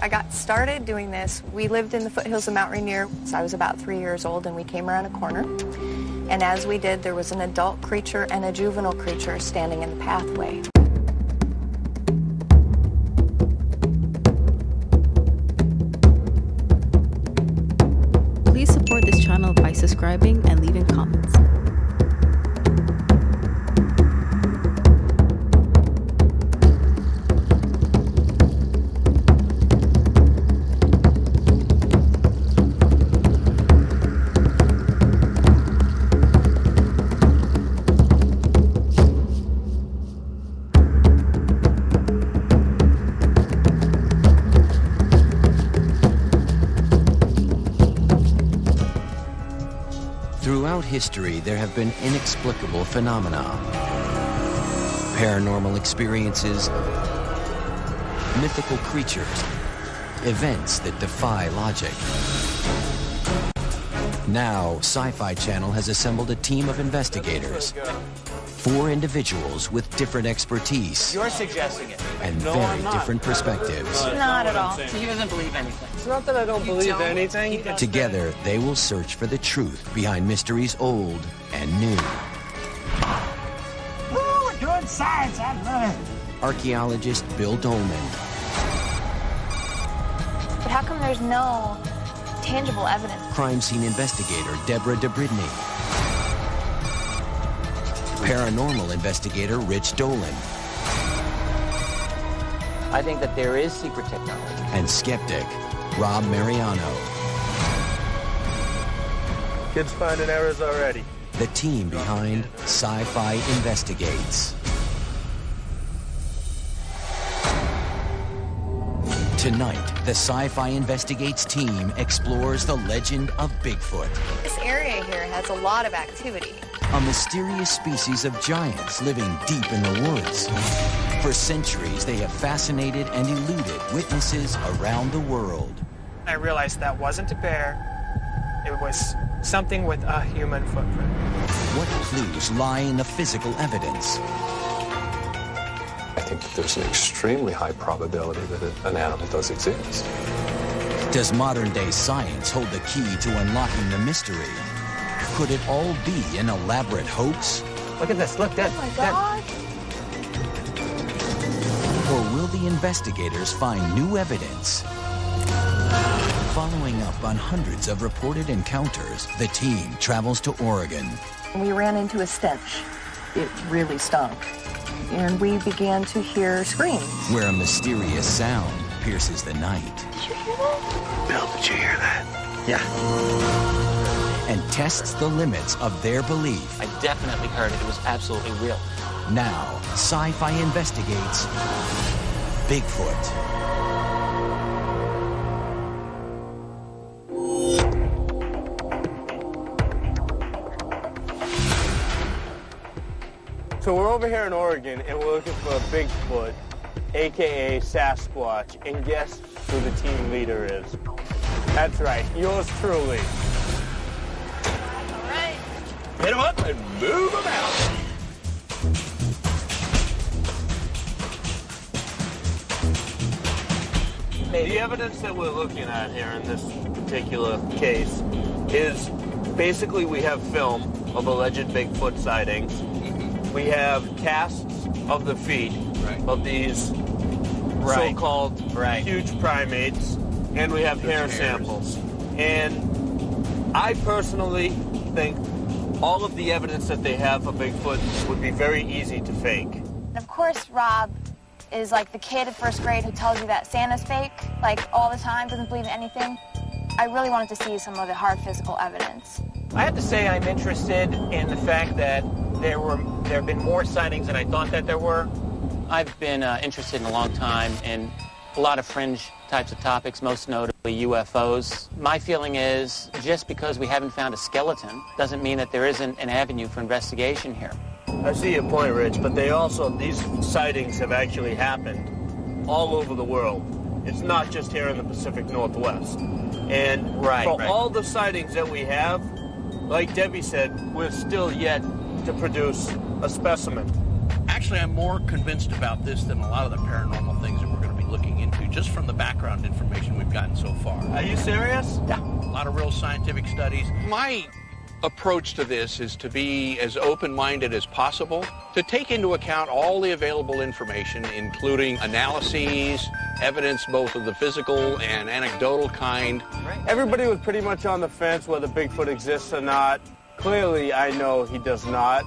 I got started doing this, we lived in the foothills of Mount Rainier, so I was about 3 years old, and we came around a corner. And as we did, there was an adult creature and a juvenile creature standing in the pathway. Please support this channel by subscribing and leaving comments. Throughout history, there have been inexplicable phenomena, paranormal experiences, mythical creatures, events that defy logic. Now, Sci-Fi Channel has assembled a team of investigators, 4 individuals with different expertise. You're suggesting it. And very different perspectives. Not at all. He doesn't believe anything. It's not that I don't believe anything. Together, they will search for the truth behind mysteries old and new. Ooh, we're doing science, I love it. Archaeologist Bill Dolman. But how come there's no tangible evidence? Crime scene investigator Deborah DeBridney. Paranormal investigator Rich Dolan. I think that there is secret technology. And skeptic Rob Mariano. Kids finding errors already. The team behind Sci-Fi Investigates. Tonight, the Sci-Fi Investigates team explores the legend of Bigfoot. This area here has a lot of activity. A mysterious species of giants living deep in the woods. For centuries, they have fascinated and eluded witnesses around the world. I realized that wasn't a bear. It was something with a human footprint. What clues lie in the physical evidence? I think that there's an extremely high probability that an animal does exist. Does modern-day science hold the key to unlocking the mystery? Could it all be an elaborate hoax? Look at this. Look, that. Oh my God. Or will the investigators find new evidence? Following up on hundreds of reported encounters, the team travels to Oregon. We ran into a stench. It really stunk. And we began to hear screams. Where a mysterious sound pierces the night. Did you hear that? Bill, did you hear that? Yeah. And tests the limits of their belief. I definitely heard it. It was absolutely real. Now, Sci-Fi Investigates Bigfoot. So we're over here in Oregon, and we're looking for a Bigfoot, a.k.a. Sasquatch, and guess who the team leader is? That's right, yours truly. All right. Hit him up and move him out. The evidence that we're looking at here in this particular case is basically we have film of alleged Bigfoot sightings. We have casts of the feet of these so-called huge primates, and we have hair samples. And I personally think all of the evidence that they have of Bigfoot would be very easy to fake. And of course, Rob is like the kid at first grade who tells you that Santa's fake, like all the time, doesn't believe in anything. I really wanted to see some of the hard physical evidence. I have to say I'm interested in the fact that there have been more sightings than I thought that there were. I've been interested in a long time in a lot of fringe types of topics, most notably UFOs. My feeling is just because we haven't found a skeleton doesn't mean that there isn't an avenue for investigation here. I see your point, Rich, but these sightings have actually happened all over the world. It's not just here in the Pacific Northwest. And for all the sightings that we have, like Debbie said, we're still yet to produce a specimen. Actually, I'm more convinced about this than a lot of the paranormal things that we're going to be looking into, just from the background information we've gotten so far. Are you serious? Yeah. A lot of real scientific studies. My approach to this is to be as open-minded as possible, to take into account all the available information, including analyses, evidence both of the physical and anecdotal kind. Everybody was pretty much on the fence whether Bigfoot exists or not. Clearly, I know he does not.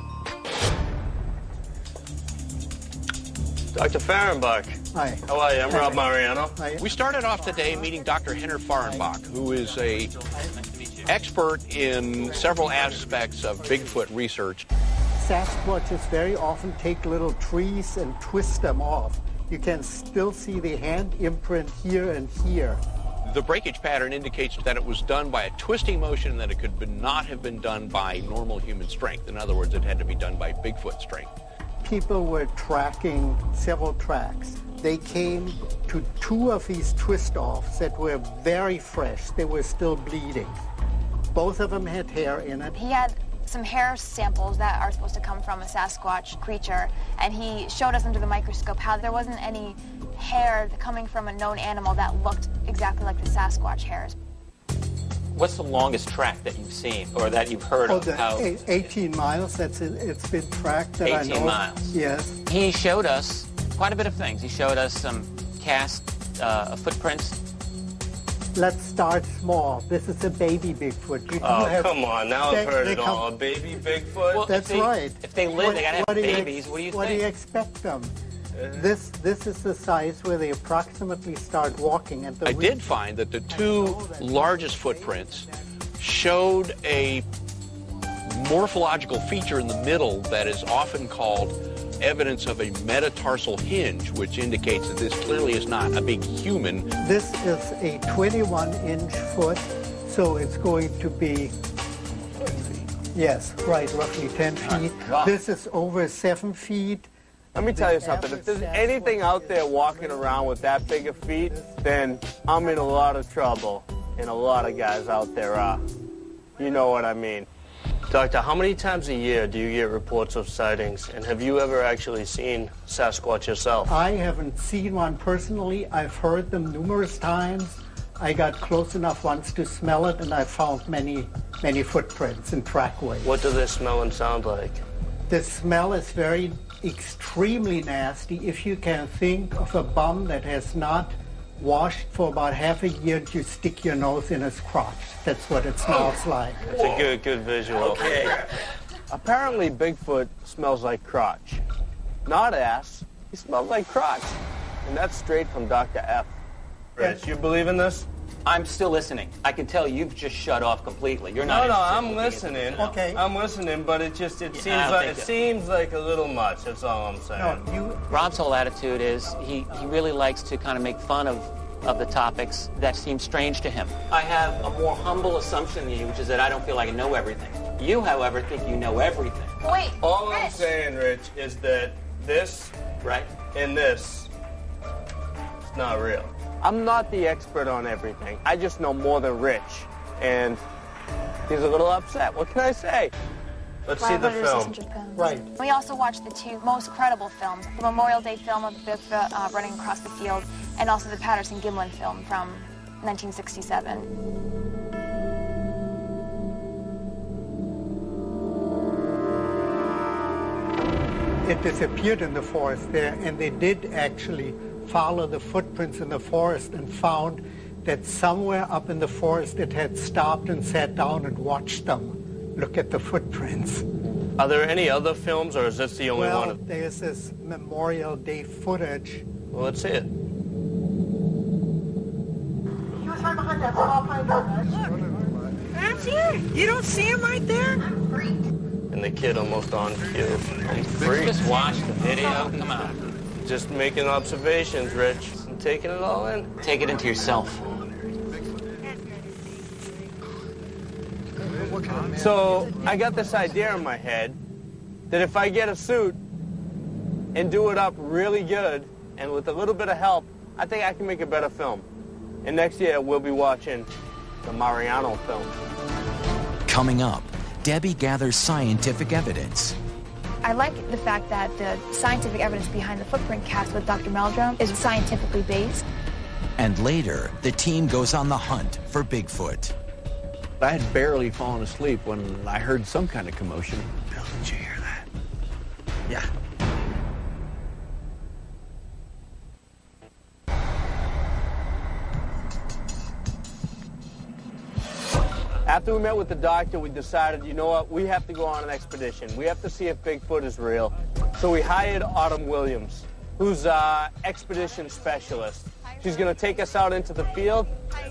Dr. Fahrenbach. Hi. How are you? I'm Rob Mariano. Hi. We started off today meeting Dr. Henner Fahrenbach, who is an expert in several aspects of Bigfoot research. Sasquatches very often take little trees and twist them off. You can still see the hand imprint here and here. The breakage pattern indicates that it was done by a twisting motion and that it could not have been done by normal human strength. In other words, it had to be done by Bigfoot strength. People were tracking several tracks. They came to 2 of these twist-offs that were very fresh. They were still bleeding. Both of them had hair in it. He had some hair samples that are supposed to come from a Sasquatch creature, and he showed us under the microscope how there wasn't any hair coming from a known animal that looked exactly like the Sasquatch hairs. What's the longest track that you've seen or that you've heard of? 18 miles. It's been tracked that I know. 18 miles. Yes. He showed us quite a bit of things. He showed us some cast footprints. Let's start small. This is a baby Bigfoot. Come on. Now I've heard it all. A baby Bigfoot? Well, That's right. If they live, they gotta have babies. What do you think? What do you expect them? This is the size where they approximately start walking. And I did find that the 2 largest footprints showed a morphological feature in the middle that is often called evidence of a metatarsal hinge, which indicates that this clearly is not a big human. This is a 21-inch foot, so it's going to be, yes, right, roughly 10 feet. Wow. This is over 7 feet. Let me tell you something. If there's anything out there walking around with that big of feet, then I'm in a lot of trouble. And a lot of guys out there are. You know what I mean. Doctor, how many times a year do you get reports of sightings? And have you ever actually seen Sasquatch yourself? I haven't seen one personally. I've heard them numerous times. I got close enough once to smell it, and I found many footprints and trackways. What do they smell and sound like? The smell is extremely nasty. If you can think of a bum that has not washed for about half a year and you stick your nose in his crotch. That's what it smells like. It's a good visual. Okay. Apparently Bigfoot smells like crotch. Not ass. He smells like crotch. And that's straight from Dr. F. Rich, you believe in this? I'm still listening. I can tell you've just shut off completely. You're not. No, I'm listening. Okay. I'm listening, but it seems like a little much. That's all I'm saying. No, Rob's whole attitude is he really likes to kind of make fun of the topics that seem strange to him. I have a more humble assumption than you, which is that I don't feel like I know everything. You, however, think you know everything. Wait, All Rich. I'm saying, Rich, is that this Right? and this is not real. I'm not the expert on everything. I just know more than Rich. And he's a little upset. What can I say? Let's see the film. right. We also watched the 2 most credible films, the Memorial Day film of Bigfoot running across the field, and also the Patterson-Gimlin film from 1967. It disappeared in the forest there, and they did actually follow the footprints in the forest and found that somewhere up in the forest it had stopped and sat down and watched them look at the footprints. Are there any other films, or is this the only Well, one? there's this Memorial Day footage. Well, let's see it. He was right behind that small pine tree. That's here. You don't see him right there? And the kid almost on cue. Just watch the video. Come on. Just making observations, Rich. And taking it all in. Take it into yourself. So I got this idea in my head that if I get a suit and do it up really good and with a little bit of help, I think I can make a better film. And next year we'll be watching the Mariano film. Coming up, Debbie gathers scientific evidence. I like the fact that the scientific evidence behind the footprint cast with Dr. Meldrum is scientifically based. And later, the team goes on the hunt for Bigfoot. I had barely fallen asleep when I heard some kind of commotion. Bill, did you hear that? Yeah. After we met with the doctor, we decided, you know what, we have to go on an expedition. We have to see if Bigfoot is real. So we hired Autumn Williams, who's an expedition specialist. She's going to take us out into the field,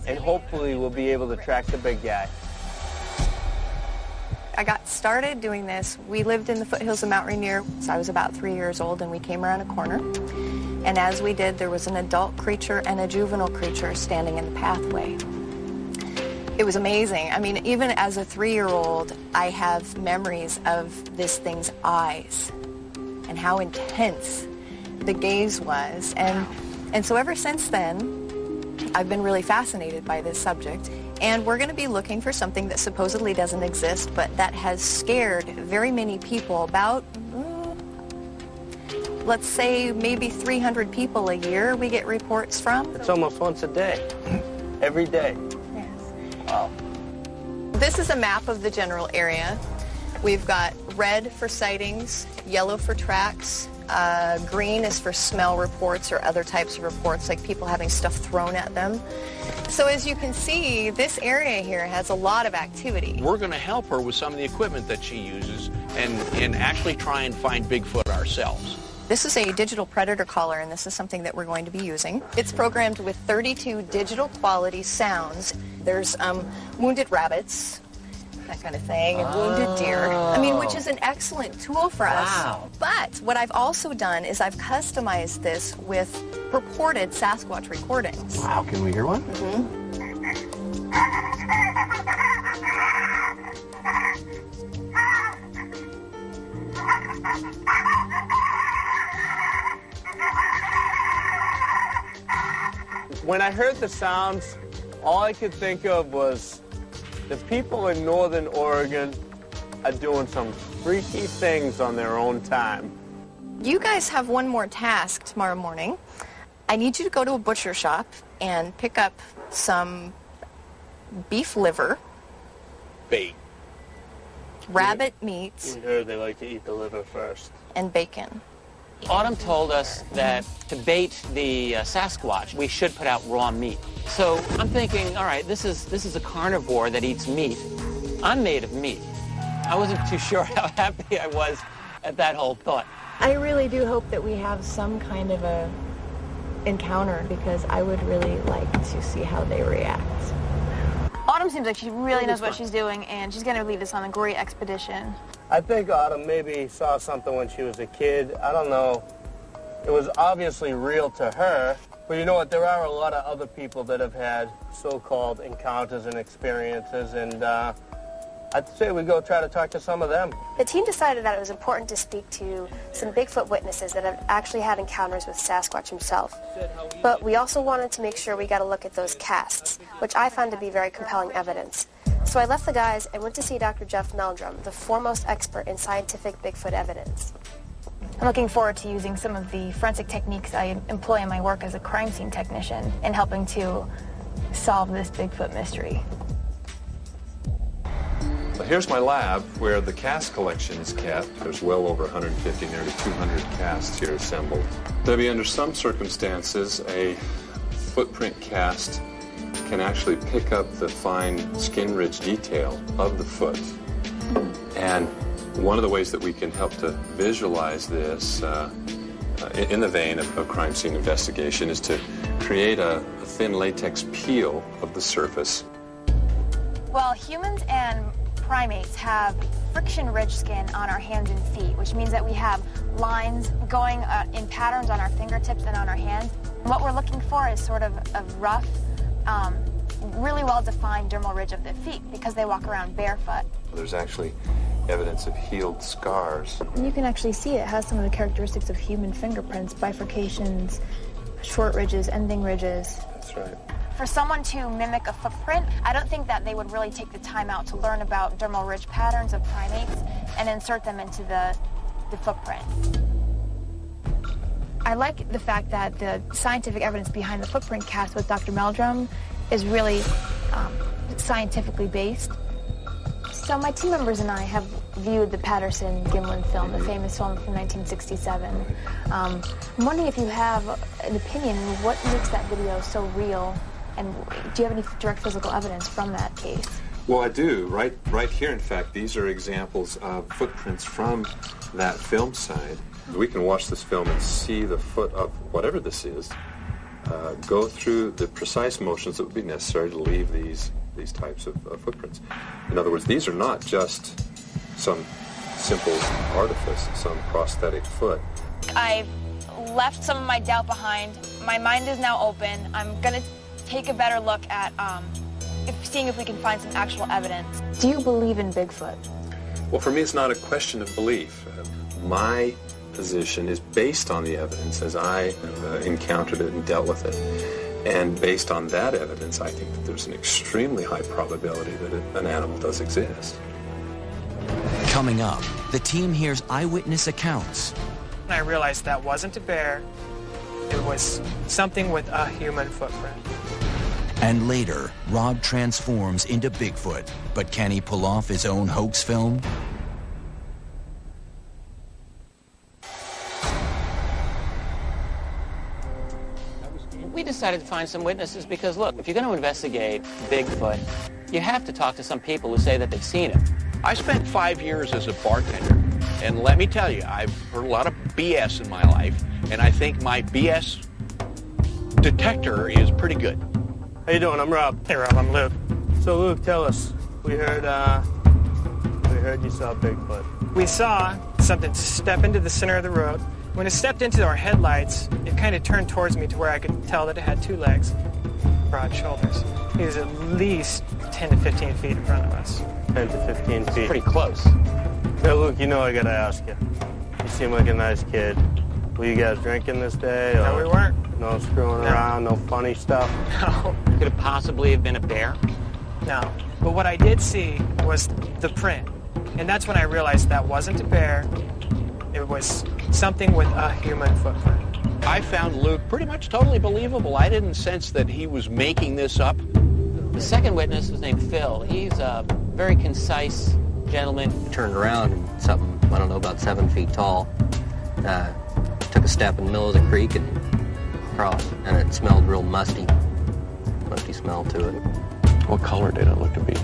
and hopefully we'll be able to track the big guy. I got started doing this. We lived in the foothills of Mount Rainier. So I was about 3 years old, and we came around a corner. And as we did, there was an adult creature and a juvenile creature standing in the pathway. It was amazing. I mean, even as a 3-year-old, I have memories of this thing's eyes and how intense the gaze was. And so ever since then, I've been really fascinated by this subject. And we're going to be looking for something that supposedly doesn't exist, but that has scared very many people. About, let's say, maybe 300 people a year we get reports from. It's almost once a day, every day. Wow. This is a map of the general area. We've got red for sightings, yellow for tracks, green is for smell reports or other types of reports, like people having stuff thrown at them. So as you can see, this area here has a lot of activity. We're going to help her with some of the equipment that she uses and actually try and find Bigfoot ourselves. This is a digital predator collar, and this is something that we're going to be using. It's programmed with 32 digital quality sounds. There's wounded rabbits, that kind of thing, and wounded deer. I mean, which is an excellent tool for us. Wow. But what I've also done is I've customized this with purported Sasquatch recordings. Wow, can we hear one? When I heard the sounds, all I could think of was the people in northern Oregon are doing some freaky things on their own time. You guys have one more task tomorrow morning. I need you to go to a butcher shop and pick up some beef liver, Bait. rabbit meat, We heard they like to eat the liver first. and bacon. Autumn told us that to bait the Sasquatch, we should put out raw meat. So I'm thinking, all right, this is a carnivore that eats meat. I'm made of meat. I wasn't too sure how happy I was at that whole thought. I really do hope that we have some kind of a encounter, because I would really like to see how they react. Autumn seems like she really knows what she's doing, and she's going to lead us on a great expedition. I think Autumn maybe saw something when she was a kid. I don't know. It was obviously real to her. But you know what? There are a lot of other people that have had so-called encounters and experiences, and I'd say we go try to talk to some of them. The team decided that it was important to speak to some Bigfoot witnesses that have actually had encounters with Sasquatch himself. But we also wanted to make sure we got a look at those casts, which I found to be very compelling evidence. So I left the guys and went to see Dr. Jeff Meldrum, the foremost expert in scientific Bigfoot evidence. I'm looking forward to using some of the forensic techniques I employ in my work as a crime scene technician in helping to solve this Bigfoot mystery. Here's my lab where the cast collection is kept. There's well over 150, nearly 200 casts here assembled. Debbie, under some circumstances, a footprint cast can actually pick up the fine skin ridge detail of the foot. And one of the ways that we can help to visualize this in the vein of crime scene investigation is to create a thin latex peel of the surface. Well, humans and primates have friction-ridged skin on our hands and feet, which means that we have lines going in patterns on our fingertips and on our hands. And what we're looking for is sort of a rough, really well-defined dermal ridge of the feet, because they walk around barefoot. There's actually evidence of healed scars. And you can actually see it has some of the characteristics of human fingerprints, bifurcations, short ridges, ending ridges. That's right. For someone to mimic a footprint, I don't think that they would really take the time out to learn about dermal ridge patterns of primates and insert them into the the footprint. I like the fact that the scientific evidence behind the footprint cast with Dr. Meldrum is really scientifically based. So my team members and I have viewed the Patterson-Gimlin film, the famous film from 1967. I'm wondering if you have an opinion of what makes that video so real, and do you have any direct physical evidence from that case? Well, I do. Right here, in fact, these are examples of footprints from that film site. We can watch this film and see the foot of whatever this is go through the precise motions that would be necessary to leave these types of footprints. In other words, these are not just some simple artifice, some prosthetic foot. I've left some of my doubt behind. My mind is now open. I'm going to take a better look at seeing if we can find some actual evidence. Do you believe in Bigfoot? Well, for me, it's not a question of belief. My position is based on the evidence as I encountered it and dealt with it. And based on that evidence, I think that there's an extremely high probability that an animal does exist. Coming up, the team hears eyewitness accounts. And I realized that wasn't a bear. It was something with a human footprint. And later, Rob transforms into Bigfoot. But can he pull off his own hoax film? We decided to find some witnesses because, look, if you're going to investigate Bigfoot, you have to talk to some people who say that they've seen him. I spent 5 years as a bartender, and let me tell you, I've heard a lot of BS in my life, and I think my BS detector is pretty good. How you doing? I'm Rob. Hey, Rob, I'm Luke. So, Luke, tell us. We heard you saw Bigfoot. We saw something step into the center of the road. When it stepped into our headlights, it kind of turned towards me to where I could tell that it had 2 legs, broad shoulders. He was at least 10 to 15 feet in front of us. 10 to 15 feet. Pretty close. Hey, Luke, you know I gotta ask you. You seem like a nice kid. Were you guys drinking this day? No, we weren't. No screwing around, no funny stuff? No. Could it possibly have been a bear? No. But what I did see was the print. And that's when I realized that wasn't a bear. It was something with a human footprint. I found Luke pretty much totally believable. I didn't sense that he was making this up. The second witness was named Phil. He's a very concise gentleman. Turned around and something, I don't know, about 7 feet tall, took a step in the middle of the creek and across, and it smelled real musty smell to it. What color did it look to be?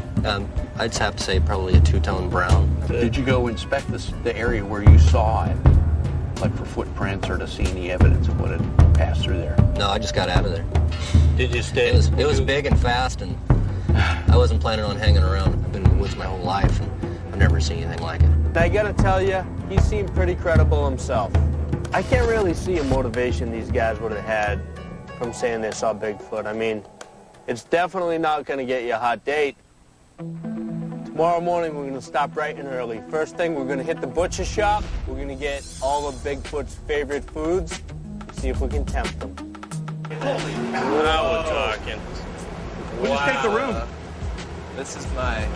I'd just have to say probably a 2-tone brown. Did you go inspect the area where you saw it, like for footprints or to see any evidence of what had passed through there? No, I just got out of there. Did you stay? It was big and fast, and I wasn't planning on hanging around. I've been in the woods my whole life, and I've never seen anything like it. I gotta tell you, he seemed pretty credible himself. I can't really see a motivation these guys would have had from saying they saw Bigfoot. I mean, it's definitely not gonna get you a hot date. Tomorrow morning, we're gonna stop bright and early. First thing, we're gonna hit the butcher shop. We're gonna get all of Bigfoot's favorite foods, see if we can tempt them. Now we're talking. We just take the room. This is my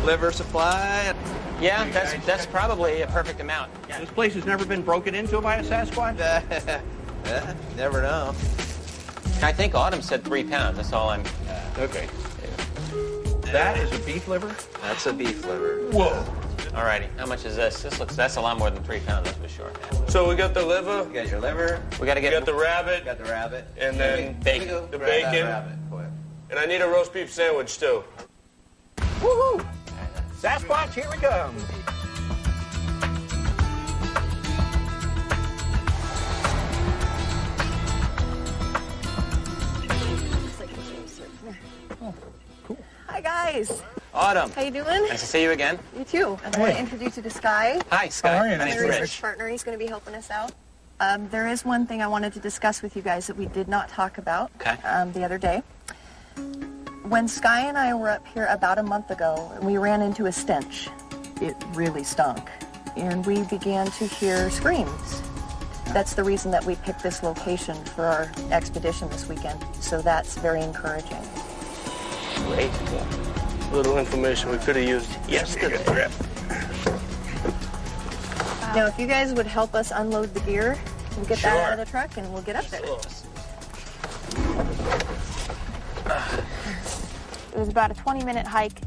liver supply. Yeah, that's probably a perfect amount. Yeah. This place has never been broken into by a Sasquatch? Never know. I think Autumn said 3 pounds. That's all I'm... Okay. That is a beef liver? That's a beef liver. Whoa. All righty. How much is this? That's a lot more than 3 pounds, that's for sure. So we got the liver. You got your liver. We got to get... We got the rabbit. Got the rabbit. And then bacon. The bacon. Rabbit, quick. And I need a roast beef sandwich, too. Woohoo! Sasquatch, here we come. Hi, guys. Autumn. How you doing? Nice to see you again. You too. I want to introduce you to Sky. Hi, Sky. How are you? My name's My research Rich. partner. He's going to be helping us out. There is one thing I wanted to discuss with you guys that we did not talk about the other day. When Sky and I were up here about a month ago, we ran into a stench. It really stunk. And we began to hear screams. That's the reason that we picked this location for our expedition this weekend. So that's very encouraging. Great. Little information we could have used yesterday. Now, if you guys would help us unload the gear, we'll get that out of the truck and we'll get up there. It was about a 20-minute hike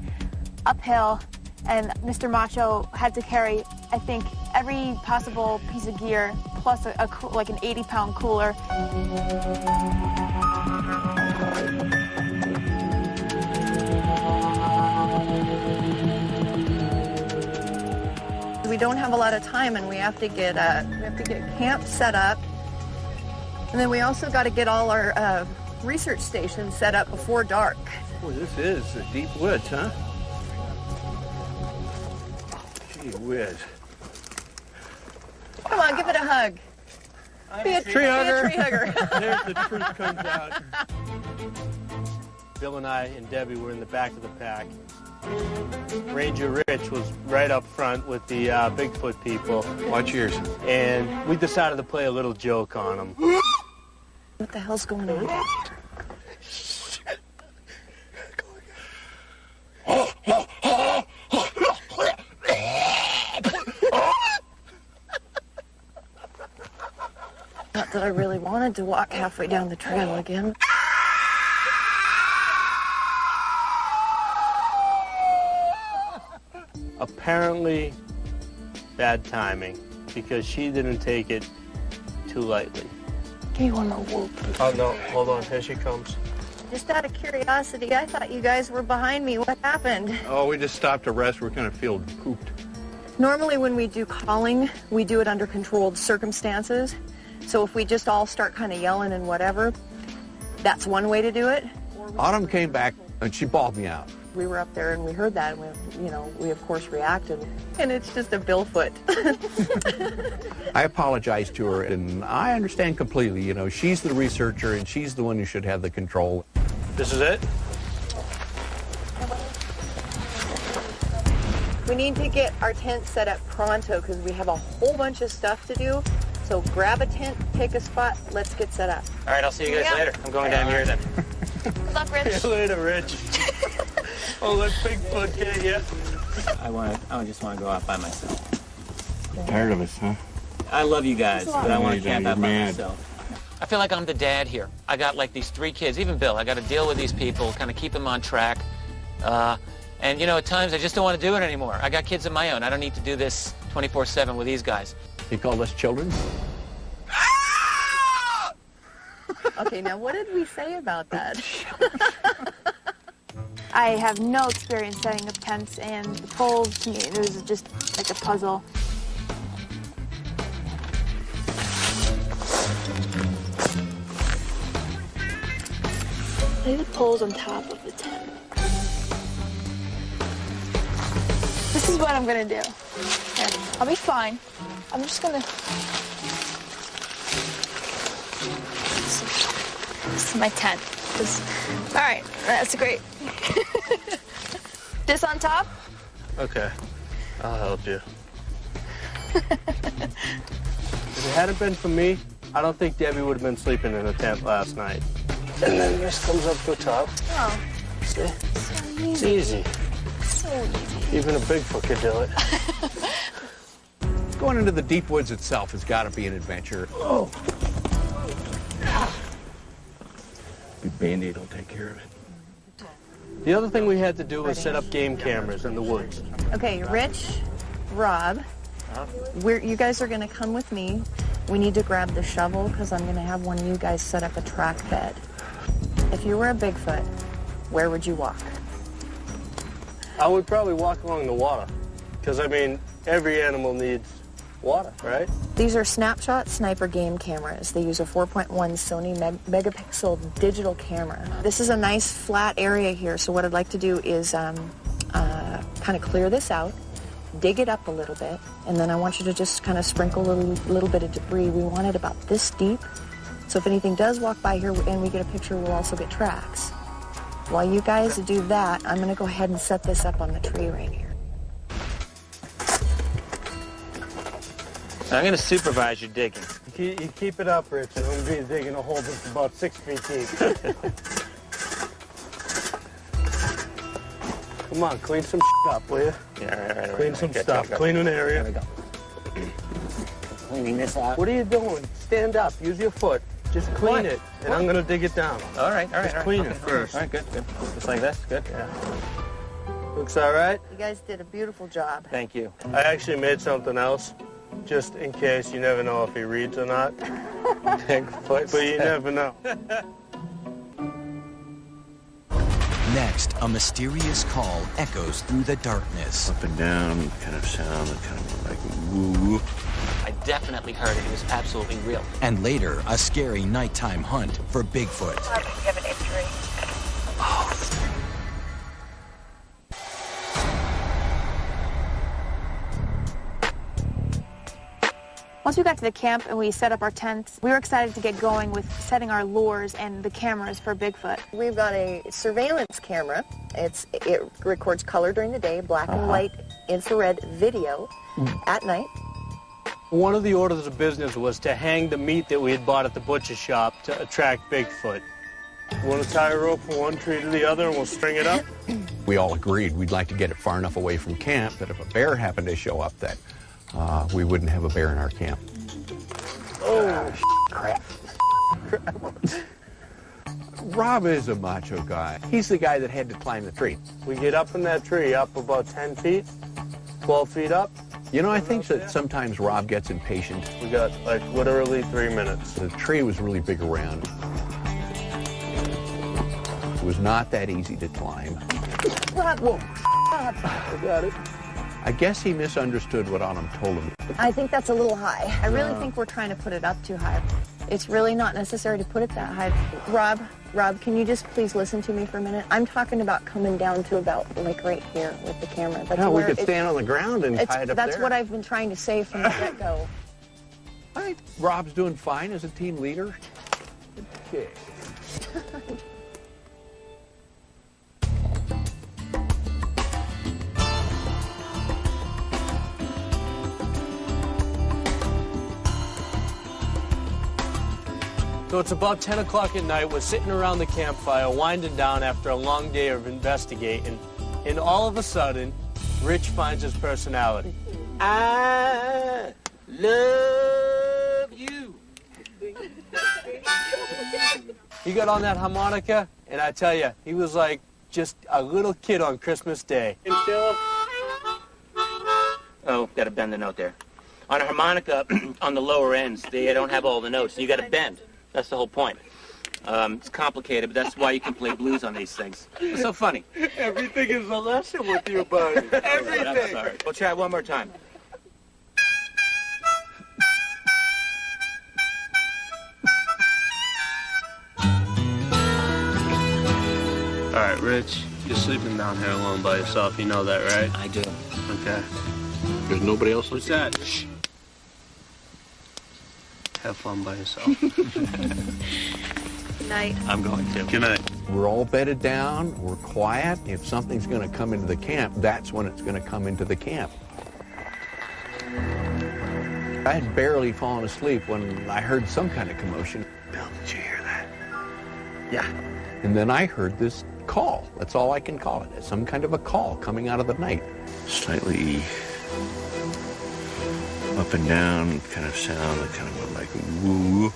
uphill, and Mr. Macho had to carry, I think, every possible piece of gear, plus like an 80-pound cooler. We don't have a lot of time, and we have to get camp set up, and then we also got to get all our research stations set up before dark. Boy, this is the deep woods, huh? Gee whiz. Come on, give it a hug. Be a tree hugger. There's the truth comes out. Bill and I and Debbie were in the back of the pack. Ranger Rich was right up front with the Bigfoot people. Watch yours. And we decided to play a little joke on them. What the hell's going on? Not that I really wanted to walk halfway down the trail again. Apparently bad timing, because she didn't take it too lightly. Give me one more whoop. Oh no, hold on, here she comes. Just out of curiosity, I thought you guys were behind me. What happened? Oh, we just stopped to rest. We're kind of feeling pooped. Normally when we do calling, we do it under controlled circumstances. So if we just all start kind of yelling and whatever, that's one way to do it. Autumn came back and she bawled me out. We were up there and we heard that, and we of course reacted. And it's just a billfoot. I apologized to her, and I understand completely. You know, she's the researcher, and she's the one who should have the control. This is it? We need to get our tent set up pronto because we have a whole bunch of stuff to do. So grab a tent, pick a spot, let's get set up. All right, I'll see you guys later. I'm going down here then. Good luck, Rich. See you later, Rich. Oh, let Bigfoot get you. I just want to go out by myself. Tired of us, huh? I love you guys, but I want to camp out by myself. I feel like I'm the dad here. I got like these 3 kids, even Bill. I got to deal with these people, kind of keep them on track. And you know, at times I just don't want to do it anymore. I got kids of my own. I don't need to do this 24/7 with these guys. He called us children. Okay, now what did we say about that? I have no experience setting up tents, and the poles, to me, it was just like a puzzle. Lay the poles on top of the tent. This is what I'm gonna do. Here, I'll be fine. I'm just gonna... This is my tent. All right, that's great. This on top? Okay, I'll help you. If it hadn't been for me, I don't think Debbie would have been sleeping in a tent last night. And then this comes up to the top. Oh. See? So easy. It's easy. So easy. Even a Bigfoot could do it. Going into the deep woods itself has got to be an adventure. Oh. Big Band-Aid will take care of it. The other thing we had to do was set up game cameras in the woods. Okay, Rich, Rob, you guys are going to come with me. We need to grab the shovel because I'm going to have one of you guys set up a track bed. If you were a Bigfoot, where would you walk? I would probably walk along the water because, I mean, every animal needs water, right? These are Snapshot Sniper game cameras. They use a 4.1 Sony megapixel digital camera. This is a nice flat area here, so what I'd like to do is kind of clear this out, dig it up a little bit, and then I want you to just kind of sprinkle a little bit of debris. We want it about this deep, so if anything does walk by here and we get a picture, we'll also get tracks. While you guys do that, I'm going to go ahead and set this up on the tree right here. I'm going to supervise your digging. You keep it up, Rich, and I'm going to be digging a hole that's about 6 feet deep. Come on, clean some up, will you? Yeah, all right. Clean some stuff. Clean an area. There we go. cleaning this out. What are you doing? Stand up. Use your foot. Just clean it, and I'm going to dig it down. All right. Just clean it first. All right, good. Just like this, good. Yeah. Looks all right? You guys did a beautiful job. Thank you. I actually made something else, just in case. You never know if he reads or not. Bigfoot. But you never know. Next, a mysterious call echoes through the darkness. Up and down kind of sound, kind of like woo. I definitely heard it. It was absolutely real. And later, a scary nighttime hunt for Bigfoot. You have an injury. Once we got to the camp and we set up our tents, we were excited to get going with setting our lures and the cameras for Bigfoot. We've got a surveillance camera. It records color during the day, black and white infrared video at night. One of the orders of business was to hang the meat that we had bought at the butcher shop to attract Bigfoot. You want to tie a rope from one tree to the other and we'll string it up? We all agreed we'd like to get it far enough away from camp that if a bear happened to show up, that we wouldn't have a bear in our camp. Oh, crap. Rob is a macho guy. He's the guy that had to climb the tree. We get up in that tree, up about 10 feet, 12 feet up. You know, I think that sometimes Rob gets impatient. We got, like, literally 3 minutes. The tree was really big around. It was not that easy to climb. Rob, whoa. I got it. I guess he misunderstood what Autumn told him. I think that's a little high. I really think we're trying to put it up too high. It's really not necessary to put it that high. Rob, can you just please listen to me for a minute? I'm talking about coming down to about, like, right here with the camera. That's we could stand on the ground and tie it up That's there. what I've been trying to say from the get-go. I think Rob's doing fine as a team leader. Okay. So it's about 10 o'clock at night. We're sitting around the campfire, winding down after a long day of investigating. And all of a sudden, Rich finds his personality. I love you. He got on that harmonica, and I tell you, he was like just a little kid on Christmas Day. Oh, got to bend the note there. On a harmonica, on the lower ends, they don't have all the notes, and you got to bend. That's the whole point. It's complicated, but that's why you can play blues on these things. It's so funny. Everything is a lesson with you, buddy. Everything. I'm sorry. We'll try it one more time. All right, Rich, you're sleeping down here alone by yourself. You know that, right? I do. Okay. There's nobody else. What's that? Shh. Have fun by yourself. Good night. I'm going to. Good night. We're all bedded down. We're quiet. If something's going to come into the camp, that's when it's going to come into the camp. I had barely fallen asleep when I heard some kind of commotion. Bill, did you hear that? Yeah. And then I heard this call. That's all I can call it. It's some kind of a call coming out of the night. Slightly up and down kind of sound, kind of like woo.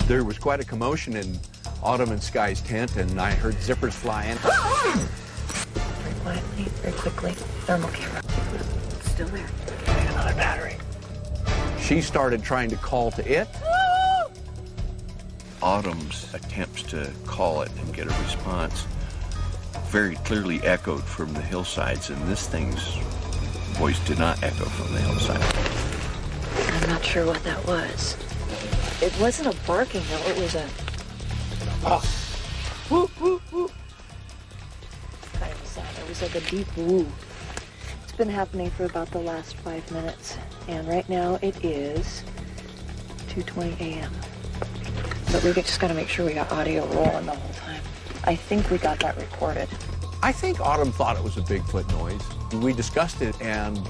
There was quite a commotion in Autumn and Sky's tent, and I heard zippers flying. Very quietly, very quickly. Thermal camera. Still there. Another battery. She started trying to call to it. Autumn's attempts to call it and get a response very clearly echoed from the hillsides, and this thing's voice did not echo from the hillside. I'm not sure what that was. It wasn't a barking, though. It was a... Woo, woo, woo. kind of a sound. It was like a deep woo. It's been happening for about the last 5 minutes, and right now it is 2:20 a.m. But we just got to make sure we got audio rolling the whole time. I think we got that recorded. I think Autumn thought it was a Bigfoot noise. We discussed it, and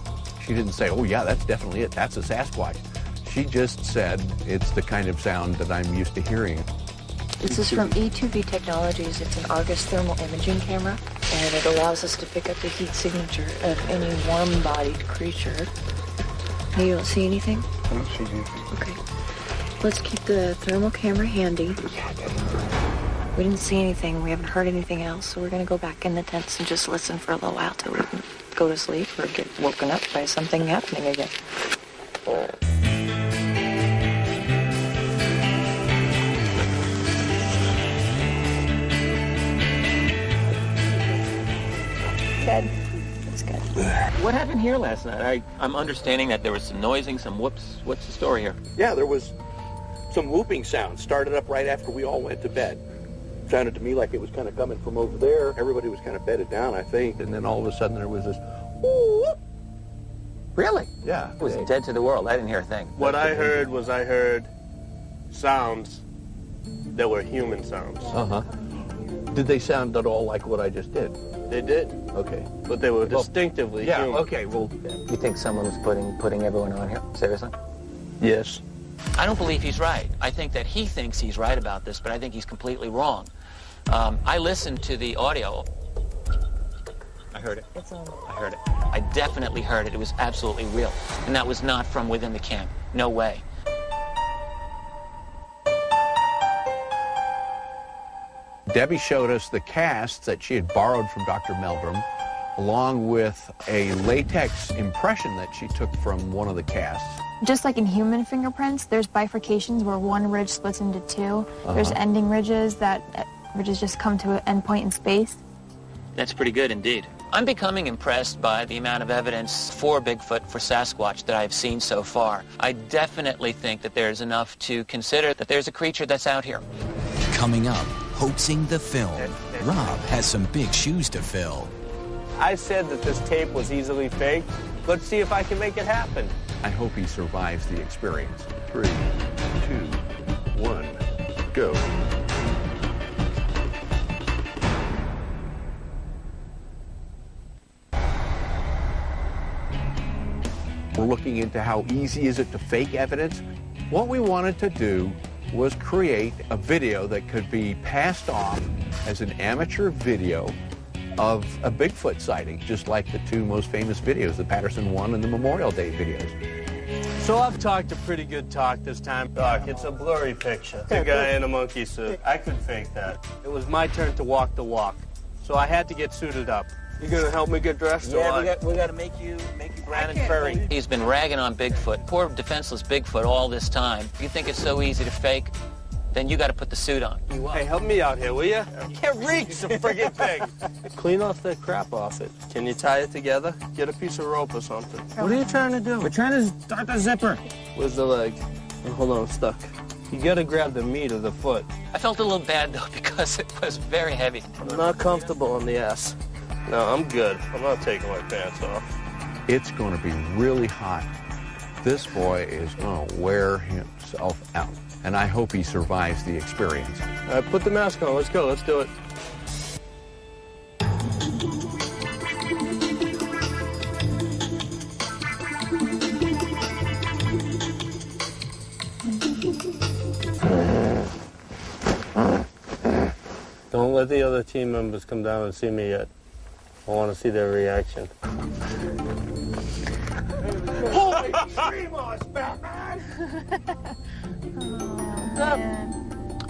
she didn't say, oh, yeah, that's definitely it. That's a Sasquatch. She just said, it's the kind of sound that I'm used to hearing. This is from E2V Technologies. It's an Argus thermal imaging camera, and it allows us to pick up the heat signature of any warm-bodied creature. You don't see anything? Okay. Let's keep the thermal camera handy. We didn't see anything. We haven't heard anything else, so we're going to go back in the tents and just listen for a little while till we can go to sleep or get woken up by something happening again. Good. It's good. What happened here last night? I'm understanding that there was some noising, some whoops. What's the story here? Yeah, there was some whooping sound. Started up right after we all went to bed. Sounded to me like it was kind of coming from over there. Everybody was kind of bedded down, I think. And then all of a sudden there was this whoop. Really? Yeah. It was dead to the world. I didn't hear a thing. What I heard was sounds that were human sounds. Uh-huh. Did they sound at all like what I just did? They did. Okay. But they were distinctively human. Okay, well... You think someone was putting everyone on here? Seriously? Yes. I don't believe he's right. I think that he thinks he's right about this, but I think he's completely wrong. I listened to the audio. I heard it. It's on. I heard it. I definitely heard it. It was absolutely real. And that was not from within the camp. No way. Debbie showed us the casts that she had borrowed from Dr. Meldrum, along with a latex impression that she took from one of the casts. Just like in human fingerprints, there's bifurcations where one ridge splits into two. There's ending ridges that ridges just come to an end point in space. That's pretty good indeed. I'm becoming impressed by the amount of evidence for Bigfoot, for Sasquatch, that I've seen so far. I definitely think that there's enough to consider that there's a creature that's out here. Coming up, hoaxing the film. Rob has some big shoes to fill. I said that this tape was easily faked. Let's see if I can make it happen. I hope he survives the experience. 3, 2, 1, go. We're looking into how easy is it to fake evidence. What we wanted to do was create a video that could be passed off as an amateur video of a Bigfoot sighting, just like the two most famous videos, the Patterson 1 and the Memorial Day videos. So I've talked a pretty good talk this time. Doc, it's a blurry picture. The guy in a monkey suit. I could fake that. It was my turn to walk the walk, so I had to get suited up. You gonna help me get dressed? Yeah, we got to make you brown and furry. He's been ragging on Bigfoot, poor defenseless Bigfoot, all this time. If you think it's so easy to fake, then you got to put the suit on. Hey, help me out here, will you? You can't reach a friggin' thing. Clean off that crap off it. Can you tie it together? Get a piece of rope or something. What are you trying to do? We're trying to start the zipper. Where's the leg? Oh, hold on, I'm stuck. You gotta grab the meat of the foot. I felt a little bad, though, because it was very heavy. I'm not comfortable on the ass. No, I'm good. I'm not taking my pants off. It's going to be really hot. This boy is going to wear himself out, and I hope he survives the experience. All right, put the mask on. Let's go. Let's do it. Don't let the other team members come down and see me yet. I want to see their reaction. Holy tree moss, Batman!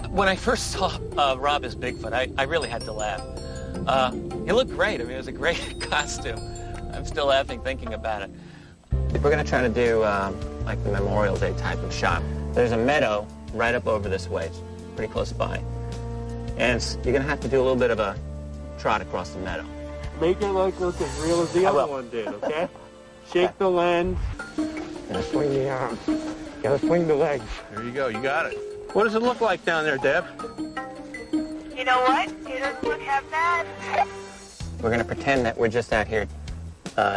When I first saw Rob as Bigfoot, I really had to laugh. He looked great. I mean, it was a great costume. I'm still laughing thinking about it. We're going to try to do like the Memorial Day type of shot. There's a meadow right up over this way. It's pretty close by. And you're going to have to do a little bit of a trot across the meadow. Make it look as real as the other one did, okay? Shake the lens. Gotta swing the arm. Gotta swing the legs. There you go. You got it. What does it look like down there, Deb? You know what? It doesn't look half bad. We're going to pretend that we're just out here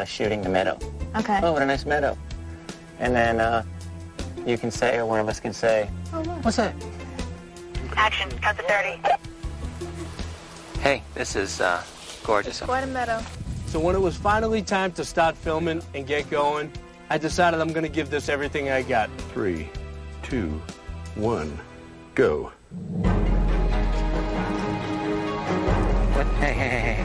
shooting the meadow. Okay. Oh, what a nice meadow. And then you can say, or one of us can say, Oh, look. what's that? Action. Cut to 30. Hey, this is gorgeous. Quite a meadow. So when it was finally time to start filming and get going, I decided I'm gonna give this everything I got. 3, 2, 1, go. Hey.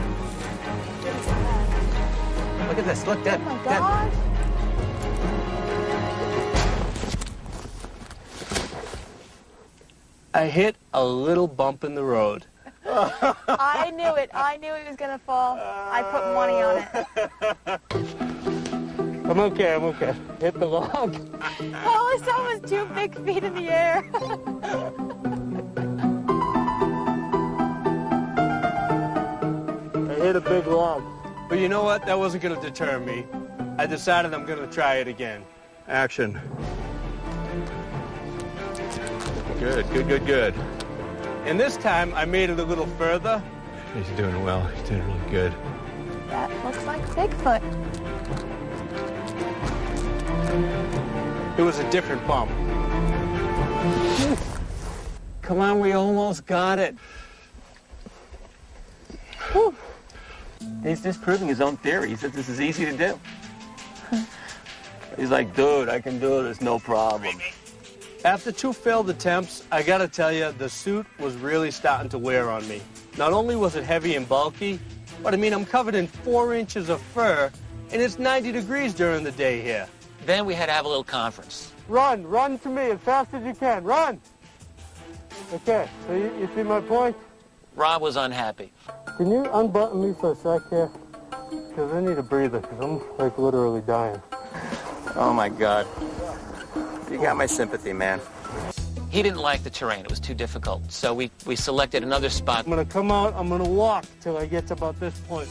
Look at this. Look, Deb. Oh my gosh. I hit a little bump in the road. I knew it. I knew it was going to fall. I put money on it. I'm okay, I'm okay. Hit the log. All I saw was 2 big feet in the air. I hit a big log. But you know what? That wasn't going to deter me. I decided I'm going to try it again. Action. Good, good, good, good. And this time, I made it a little further. He's doing well. He's doing really good. That looks like Bigfoot. It was a different bump. Come on, we almost got it. Whew. He's disproving his own theory. He says this is easy to do. He's like, dude, I can do this, no problem. After 2 failed attempts, I gotta tell you, the suit was really starting to wear on me. Not only was it heavy and bulky, but I mean, I'm covered in 4 inches of fur, and it's 90 degrees during the day here. Then we had to have a little conference. Run to me as fast as you can, run! Okay, so you see my point? Rob was unhappy. Can you unbutton me for a sec here? Because I need a breather, because I'm like literally dying. Oh my God. You got my sympathy, man. He didn't like the terrain. It was too difficult. So we selected another spot. I'm gonna come out, I'm gonna walk till I get to about this point.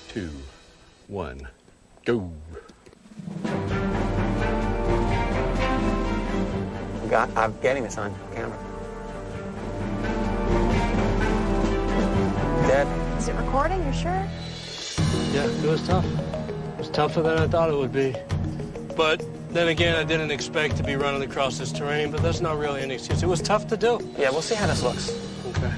2, 1, go. I'm getting this on camera. Dead. Is it recording? You sure? Yeah, it was tough. It was tougher than I thought it would be. But then again, I didn't expect to be running across this terrain, but that's not really an excuse. It was tough to do. Yeah, we'll see how this looks. Okay.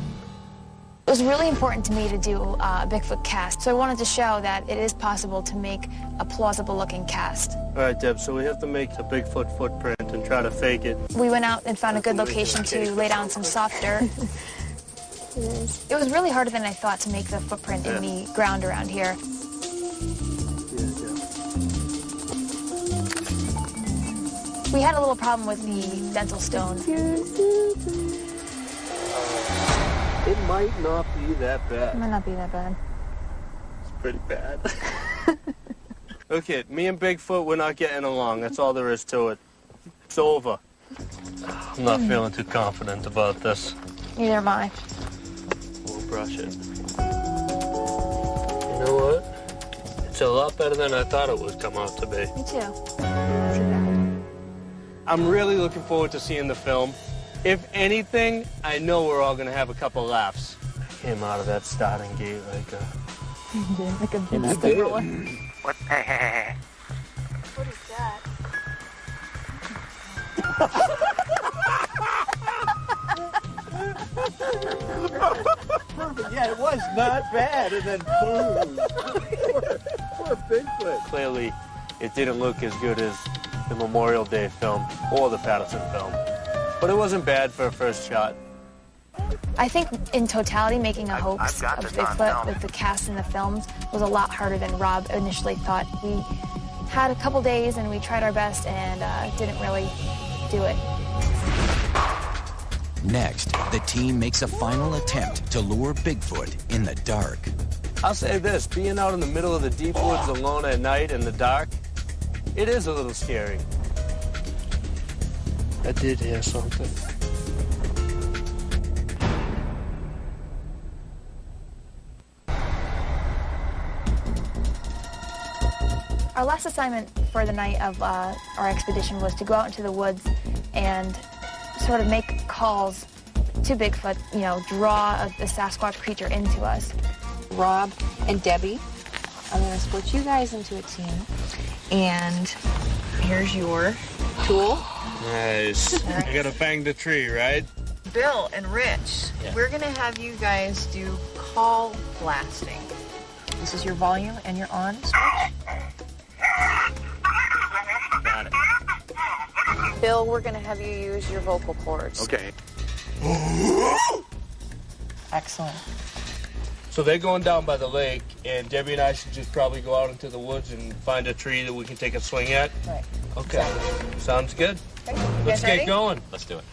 It was really important to me to do a Bigfoot cast, so I wanted to show that it is possible to make a plausible-looking cast. All right, Deb, so we have to make the Bigfoot footprint and try to fake it. We went out and found a good location to lay down some soft dirt. It was really harder than I thought to make the footprint in the ground around here. We had a little problem with the dental stone. It might not be that bad. It might not be that bad. It's pretty bad. Okay, me and Bigfoot, we're not getting along. That's all there is to it. It's over. I'm not feeling too confident about this. Neither am I. We'll brush it. You know what? It's a lot better than I thought it would come out to be. Me too. I'm really looking forward to seeing the film. If anything, I know we're all going to have a couple laughs. I came out of that starting gate like a... Like a big steamroller. What is that? Yeah, it was not bad, and then boom. Poor Bigfoot. Clearly, it didn't look as good as the Memorial Day film or the Patterson film. But it wasn't bad for a first shot. I think in totality, making a hoax of Bigfoot with the cast and the films was a lot harder than Rob initially thought. We had a couple days and we tried our best and didn't really do it. Next, the team makes a final attempt to lure Bigfoot in the dark. I'll say this, being out in the middle of the deep woods alone at night in the dark, it is a little scary. I did hear something. Our last assignment for the night of our expedition was to go out into the woods and sort of make calls to Bigfoot, you know, draw the Sasquatch creature into us. Rob and Debbie, I'm going to split you guys into a team. And here's your tool. Nice. All right. You gotta bang the tree, right? Bill and Rich, we're going to have you guys do call blasting. This is your volume and your on switch. Got it. Bill, we're going to have you use your vocal cords. Okay. Excellent. So they're going down by the lake, and Debbie and I should just probably go out into the woods and find a tree that we can take a swing at? Right. Okay. Sounds good. Okay. Let's ready? get going. Let's do it.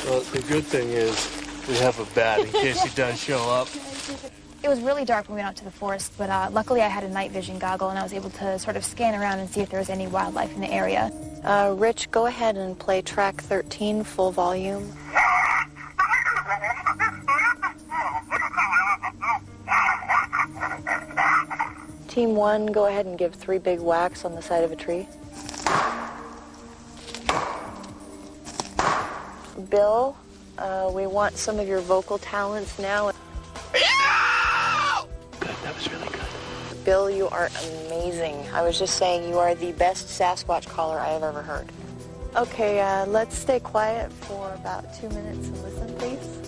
Well, the good thing is we have a bat in case he does show up. It was really dark when we went out to the forest, but luckily I had a night vision goggle and I was able to sort of scan around and see if there was any wildlife in the area. Rich, go ahead and play track 13, full volume. Team 1, go ahead and give 3 big whacks on the side of a tree. Bill, we want some of your vocal talents now. Good, that was really good. Bill, you are amazing. I was just saying you are the best Sasquatch caller I have ever heard. Okay, let's stay quiet for about 2 minutes and listen, please.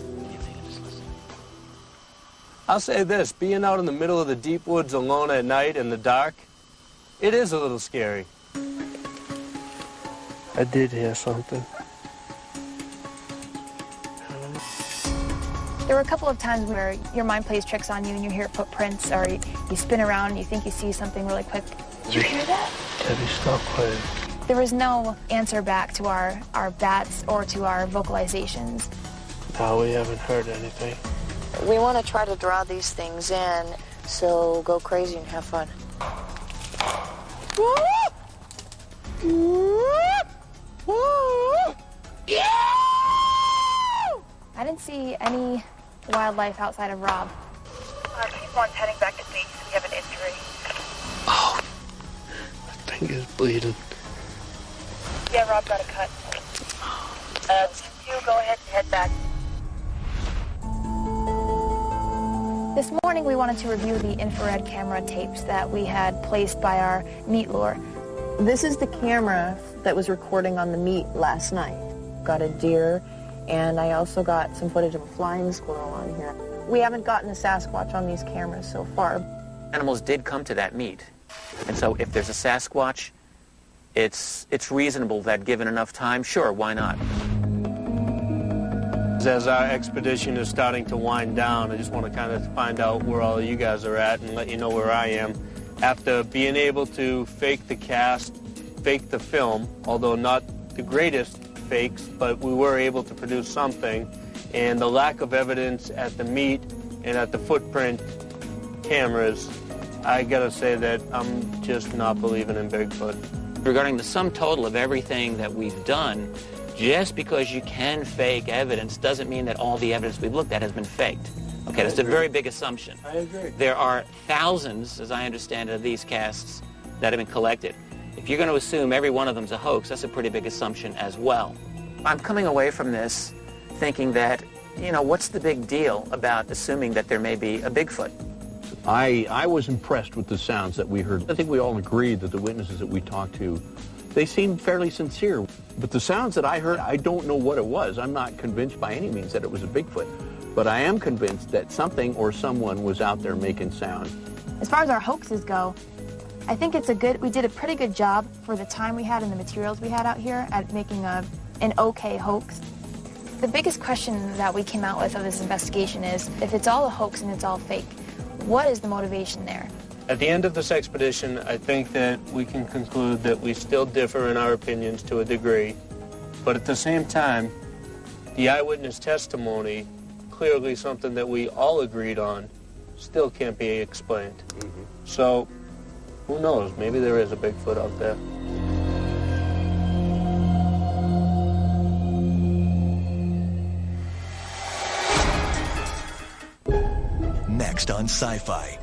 I'll say this, being out in the middle of the deep woods alone at night in the dark, it is a little scary. I did hear something. There were a couple of times where your mind plays tricks on you and you hear footprints, or you spin around and you think you see something really quick. Did you hear that? Debbie, stop playing. There was no answer back to our bats or to our vocalizations. No, we haven't heard anything. We want to try to draw these things in, so go crazy and have fun. I didn't see any wildlife outside of Rob. Keep on heading back to base. We have an injury. Oh, my finger's bleeding. Yeah, Rob got a cut. You go ahead and head back. This morning we wanted to review the infrared camera tapes that we had placed by our meat lure. This is the camera that was recording on the meat last night. Got a deer, and I also got some footage of a flying squirrel on here. We haven't gotten a Sasquatch on these cameras so far. Animals did come to that meet, and so if there's a Sasquatch, it's reasonable that given enough time, sure, why not? As our expedition is starting to wind down, I just want to kind of find out where all of you guys are at and let you know where I am. After being able to fake the cast, fake the film, although not the greatest fakes, but we were able to produce something, and the lack of evidence at the meet and at the footprint cameras, I gotta say that I'm just not believing in Bigfoot. Regarding the sum total of everything that we've done, just because you can fake evidence doesn't mean that all the evidence we've looked at has been faked. Okay, that's a very big assumption. I agree. There are thousands, as I understand it, of these casts that have been collected. If you're going to assume every one of them's a hoax, that's a pretty big assumption as well. I'm coming away from this thinking that, you know, what's the big deal about assuming that there may be a Bigfoot? I was impressed with the sounds that we heard. I think we all agreed that the witnesses that we talked to, they seemed fairly sincere. But the sounds that I heard, I don't know what it was. I'm not convinced by any means that it was a Bigfoot. But I am convinced that something or someone was out there making sound. As far as our hoaxes go, I think we did a pretty good job for the time we had and the materials we had out here at making an okay hoax. The biggest question that we came out with of this investigation is, if it's all a hoax and it's all fake, what is the motivation there? At the end of this expedition, I think that we can conclude that we still differ in our opinions to a degree, but at the same time, the eyewitness testimony, clearly something that we all agreed on, still can't be explained. So, who knows? Maybe there is a Bigfoot out there. Next on Sci-Fi,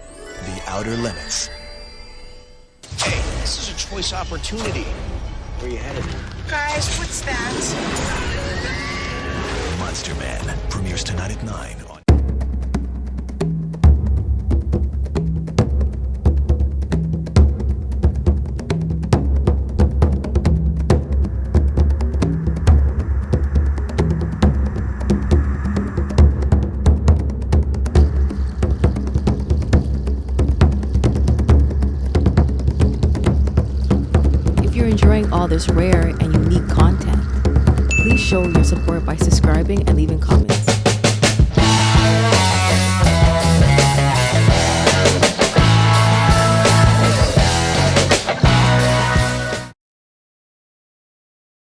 The Outer Limits. Hey, this is a choice opportunity. Where are you headed? Guys, what's that? Monster Man premieres tonight at 9 on... Enjoying all this rare and unique content, please show your support by subscribing and leaving comments.